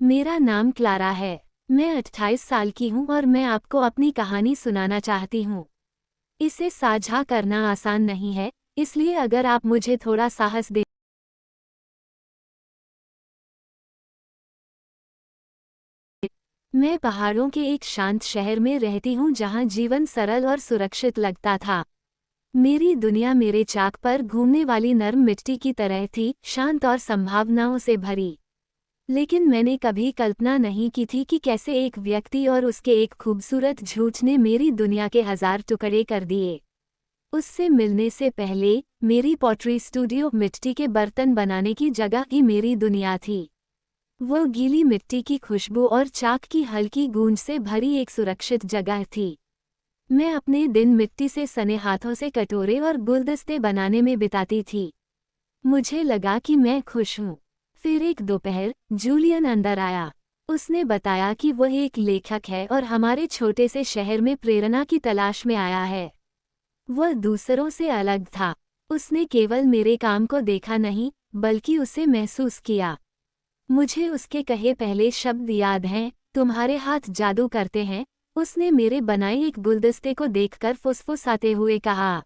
मेरा नाम क्लारा है। मैं 28 साल की हूँ और मैं आपको अपनी कहानी सुनाना चाहती हूँ। इसे साझा करना आसान नहीं है, इसलिए अगर आप मुझे थोड़ा साहस दें। मैं पहाड़ों के एक शांत शहर में रहती हूँ जहाँ जीवन सरल और सुरक्षित लगता था। मेरी दुनिया मेरे चाक पर घूमने वाली नर्म मिट्टी की तरह थी, शांत और संभावनाओं से भरी। लेकिन मैंने कभी कल्पना नहीं की थी कि कैसे एक व्यक्ति और उसके एक खूबसूरत झूठ ने मेरी दुनिया के 1000 टुकड़े कर दिए। उससे मिलने से पहले मेरी पॉटरी स्टूडियो मिट्टी के बर्तन बनाने की जगह ही मेरी दुनिया थी। वो गीली मिट्टी की खुशबू और चाक की हल्की गूंज से भरी एक सुरक्षित जगह थी। मैं अपने दिन मिट्टी से सने हाथों से कटोरे और गुलदस्ते बनाने में बिताती थी। मुझे लगा कि मैं खुश हूँ। फिर एक दोपहर जूलियन अंदर आया। उसने बताया कि वह एक लेखक है और हमारे छोटे से शहर में प्रेरणा की तलाश में आया है। वह दूसरों से अलग था। उसने केवल मेरे काम को देखा नहीं, बल्कि उसे महसूस किया। मुझे उसके कहे पहले शब्द याद हैं, तुम्हारे हाथ जादू करते हैं। उसने मेरे बनाए एक गुलदस्ते को देखकर फुसफुसाते हुए कहा।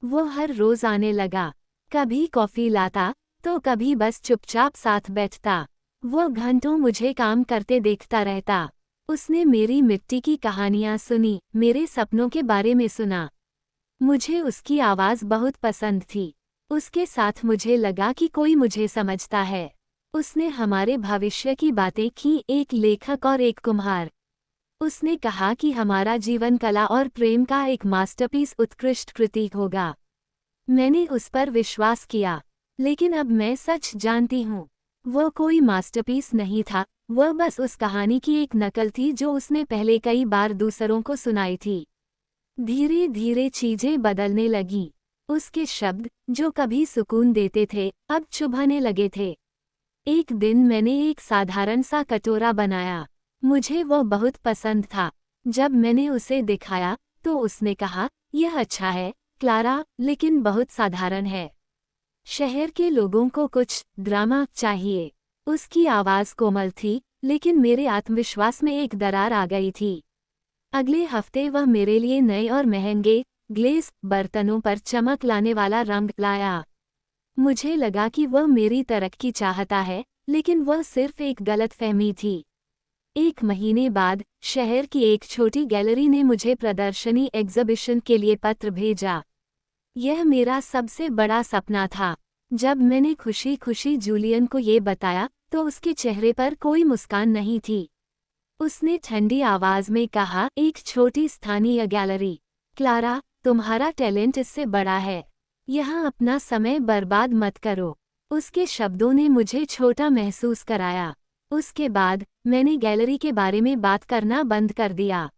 वो हर रोज आने लगा। कभी कॉफी लाता, तो कभी बस चुपचाप साथ बैठता। वो घंटों मुझे काम करते देखता रहता। उसने मेरी मिट्टी की कहानियां सुनी, मेरे सपनों के बारे में सुना। मुझे उसकी आवाज़ बहुत पसंद थी। उसके साथ मुझे लगा कि कोई मुझे समझता है। उसने हमारे भविष्य की बातें की, एक लेखक और एक कुम्हार। उसने कहा कि हमारा जीवन कला और प्रेम का एक मास्टरपीस उत्कृष्ट प्रतीक होगा। मैंने उस पर विश्वास किया। लेकिन अब मैं सच जानती हूँ, वो कोई मास्टरपीस नहीं था। वह बस उस कहानी की एक नकल थी जो उसने पहले कई बार दूसरों को सुनाई थी। धीरे धीरे चीजें बदलने लगीं। उसके शब्द, जो कभी सुकून देते थे, अब चुभने लगे थे। एक दिन मैंने एक साधारण सा कटोरा बनाया। मुझे वो बहुत पसंद था। जब मैंने उसे दिखाया, तो उसने कहा, यह अच्छा है, क्लारा, लेकिन बहुत साधारण है। शहर के लोगों को कुछ ड्रामा चाहिए। उसकी आवाज़ कोमल थी, लेकिन मेरे आत्मविश्वास में एक दरार आ गई थी। अगले हफ्ते वह मेरे लिए नए और महंगे ग्लेस बर्तनों पर चमक लाने वाला रंग लाया। मुझे लगा कि वह मेरी तरक्की चाहता है, लेकिन वह सिर्फ एक गलतफहमी थी। एक महीने बाद शहर की एक छोटी गैलरी ने मुझे प्रदर्शनी एग्जीबिशन के लिए पत्र भेजा। यह मेरा सबसे बड़ा सपना था। जब मैंने खुशी खुशी जूलियन को ये बताया, तो उसके चेहरे पर कोई मुस्कान नहीं थी। उसने ठंडी आवाज में कहा, एक छोटी स्थानीय गैलरी। क्लारा, तुम्हारा टैलेंट इससे बड़ा है। यहाँ अपना समय बर्बाद मत करो। उसके शब्दों ने मुझे छोटा महसूस कराया। उसके बाद मैंने गैलरी के बारे में बात करना बंद कर दिया।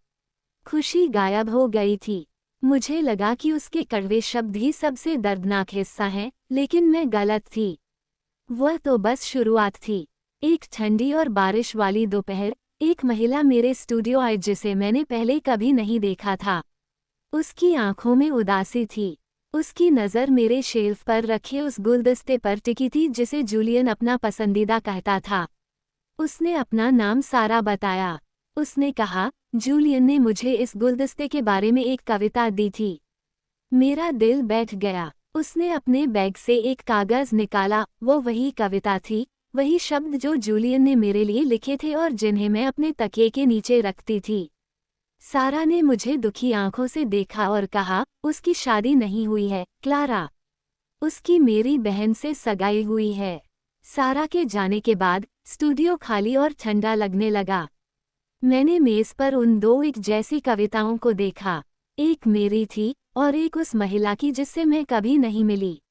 खुशी गायब हो गई थी। मुझे लगा कि उसके कड़वे शब्द ही सबसे दर्दनाक हिस्सा हैं, लेकिन मैं गलत थी। वह तो बस शुरुआत थी। एक ठंडी और बारिश वाली दोपहर, एक महिला मेरे स्टूडियो आई जिसे मैंने पहले कभी नहीं देखा था। उसकी आंखों में उदासी थी। उसकी नज़र मेरे शेल्फ पर रखे उस गुलदस्ते पर टिकी थी जिसे जूलियन अपना पसंदीदा कहता था। उसने अपना नाम सारा बताया। उसने कहा, जूलियन ने मुझे इस गुलदस्ते के बारे में एक कविता दी थी। मेरा दिल बैठ गया। उसने अपने बैग से एक कागज़ निकाला। वो वही कविता थी, वही शब्द जो जूलियन ने मेरे लिए लिखे थे और जिन्हें मैं अपने तकिए के नीचे रखती थी। सारा ने मुझे दुखी आंखों से देखा और कहा, उसकी शादी नहीं हुई है, क्लारा। उसकी मेरी बहन से सगाई हुई है। सारा के जाने के बाद स्टूडियो खाली और ठंडा लगने लगा। मैंने मेज पर उन दो एक जैसी कविताओं को देखा। एक मेरी थी और एक उस महिला की जिससे मैं कभी नहीं मिली।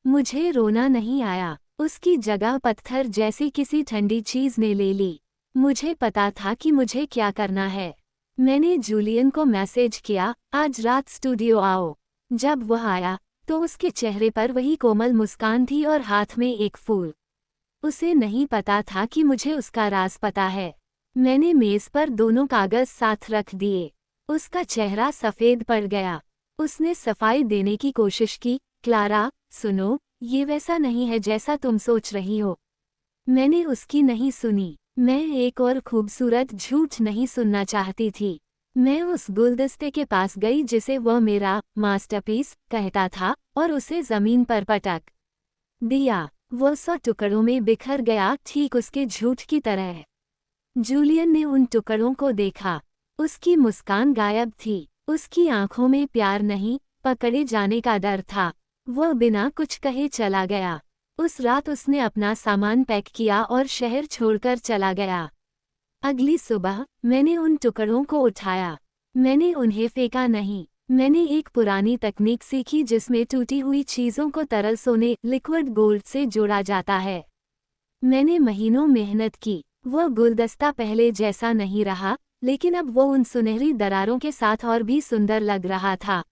मुझे रोना नहीं आया। उसकी जगह पत्थर जैसी किसी ठंडी चीज ने ले ली। मुझे पता था कि मुझे क्या करना है। मैंने जूलियन को मैसेज किया, आज रात स्टूडियो आओ। जब वह आया, तो उसके चेहरे पर वही कोमल मुस्कान थी और हाथ में एक फूल। उसे नहीं पता था कि मुझे उसका राज पता है। मैंने मेज पर दोनों कागज साथ रख दिए। उसका चेहरा सफ़ेद पड़ गया। उसने सफाई देने की कोशिश की, क्लारा, सुनो, ये वैसा नहीं है जैसा तुम सोच रही हो। मैंने उसकी नहीं सुनी। मैं एक और खूबसूरत झूठ नहीं सुनना चाहती थी। मैं उस गुलदस्ते के पास गई जिसे वह मेरा मास्टरपीस कहता था और उसे जमीन पर पटक दिया। वह 100 टुकड़ों में बिखर गया, ठीक उसके झूठ की तरह। जूलियन ने उन टुकड़ों को देखा। उसकी मुस्कान गायब थी। उसकी आंखों में प्यार नहीं, पकड़े जाने का डर था। वह बिना कुछ कहे चला गया। उस रात उसने अपना सामान पैक किया और शहर छोड़कर चला गया। अगली सुबह मैंने उन टुकड़ों को उठाया। मैंने उन्हें फेंका नहीं। मैंने एक पुरानी तकनीक सीखी जिसमें टूटी हुई चीज़ों को तरल सोने लिक्विड गोल्ड से जोड़ा जाता है। मैंने महीनों मेहनत की। वह गुलदस्ता पहले जैसा नहीं रहा, लेकिन अब वो उन सुनहरी दरारों के साथ और भी सुंदर लग रहा था।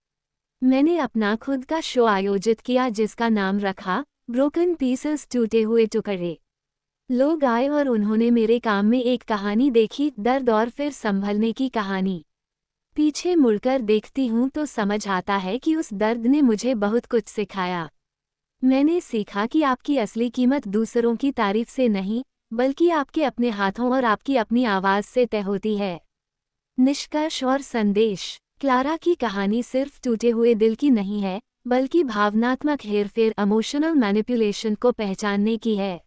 मैंने अपना खुद का शो आयोजित किया जिसका नाम रखा ब्रोकन पीसेस, टूटे हुए टुकड़े। लोग आए और उन्होंने मेरे काम में एक कहानी देखी, दर्द और फिर संभलने की कहानी। पीछे मुड़कर देखती हूँ तो समझ आता है कि उस दर्द ने मुझे बहुत कुछ सिखाया। मैंने सीखा कि आपकी असली कीमत दूसरों की तारीफ से नहीं, बल्कि आपके अपने हाथों और आपकी अपनी आवाज़ से तय होती है। निष्कर्ष और संदेश। क्लारा की कहानी सिर्फ टूटे हुए दिल की नहीं है, बल्कि भावनात्मक हेरफेर, इमोशनल मैनिपुलेशन को पहचानने की है।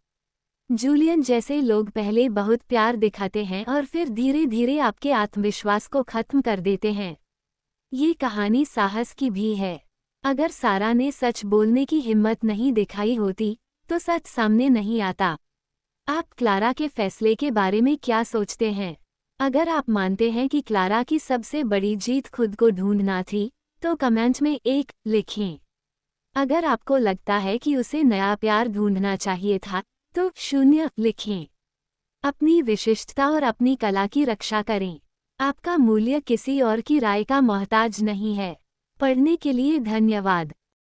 जूलियन जैसे लोग पहले बहुत प्यार दिखाते हैं और फिर धीरे धीरे आपके आत्मविश्वास को खत्म कर देते हैं। ये कहानी साहस की भी है। अगर सारा ने सच बोलने की हिम्मत नहीं दिखाई होती, तो सच सामने नहीं आता। आप क्लारा के फैसले के बारे में क्या सोचते हैं? अगर आप मानते हैं कि क्लारा की सबसे बड़ी जीत खुद को ढूंढना थी, तो कमेंट में 1 लिखें। अगर आपको लगता है कि उसे नया प्यार ढूंढना चाहिए था, तो 0 लिखें। अपनी विशिष्टता और अपनी कला की रक्षा करें। आपका मूल्य किसी और की राय का मोहताज नहीं है। पढ़ने के लिए धन्यवाद।